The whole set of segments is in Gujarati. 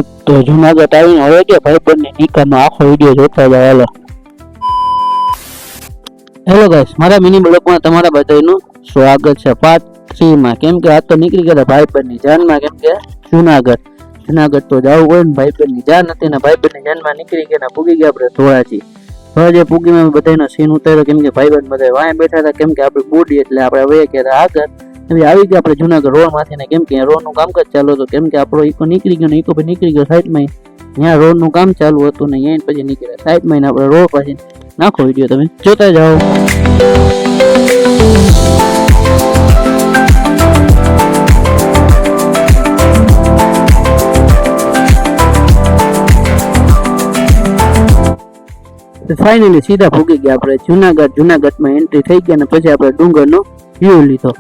હા તો જુનાગઢ આવીને હવે કે ભાઈબંધની નિકાહનો આખો વિડીયો જોતા જાવ હાલો. હેલો ગાઈસ, મારા મિની બ્લોગમાં તમારા બધાનું સ્વાગત છે પાર્ટ 3 માં. કેમ કે આ તો નીકળી ગયા ભાઈબંધની જાનમાં, કેમ કે જુનાગઢ તો જવું હોય ને, ભાઈબંધની જાન હતી ને ભાઈબંધની જાનમાં નીકળી ગયા ને પૂગી ગયા આપણે ધોળાજી. હવે જે પૂગીમાં બધાનો સીન ઉતાર્યો, કેમ કે ભાઈબંધ બધા વાંહે બેઠા હતા, કેમ કે આપણે બુડી એટલે આપણે હવે ગયા આગળ. હવે આવી ગયા આપણે જુનાગઢ રોડ માંથી ને, કેમ કે રોડ નું કામકાજ ચાલુ હતું, કેમ કે આપણો ઈકો નીકળી ગયો ને ઈકો પછી નીકળી ગયો સાઈડમાં. ત્યાં રોડ નું કામ ચાલુ હતું ને અહીંયા પછી નીકળ્યા સાઈડમાં આપણે રોડ પછી. નાખો વિડીયો, તમે જોતા જાઓ. ફાઇનલી સીધા ભૂગી ગયા આપણે જુનાગઢમાં એન્ટ્રી થઈ ગયા ને પછી આપણે ડુંગરનો વ્યૂ લીધો.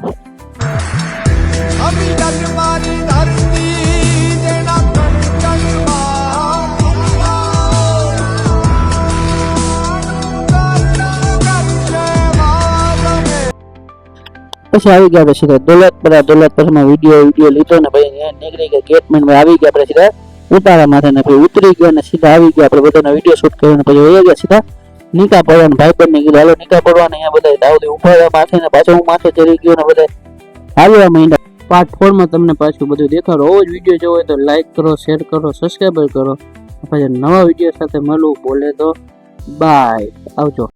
પછી આવી ગયા આપણે સીધા દોલતપરામાં વિડીયો લીધો ને ભાઈ નીકળી ગયા ગેટમેન આવી ગયા આપણે સીધા ઉતારા માથે ને પછી ઉતરી ગયા ને સીધા આવી ગયા આપણે બધાનો વિડીયો શૂટ કર્યો ને પછી વહી ગયા સીધા નિકાહ પડવાનું. ભાઈબંધ ને કીધું હાલો નિકાહ પડવાને, અહીંયા બધા દાઉદી ઉભા માથે ને પાછો હું માથે ચડી ગયો ને બધા આવ્યા મહિના. પાર્ટ 4 માં તમને પાછું બધું દેખાડો. રોજ વિડીયો જોવો હોય તો લાઈક કરો, શેર કરો, સબસ્ક્રાઈબ કરો. પછી નવા વિડીયો સાથે મળવું. બોલે તો બાય, આવજો.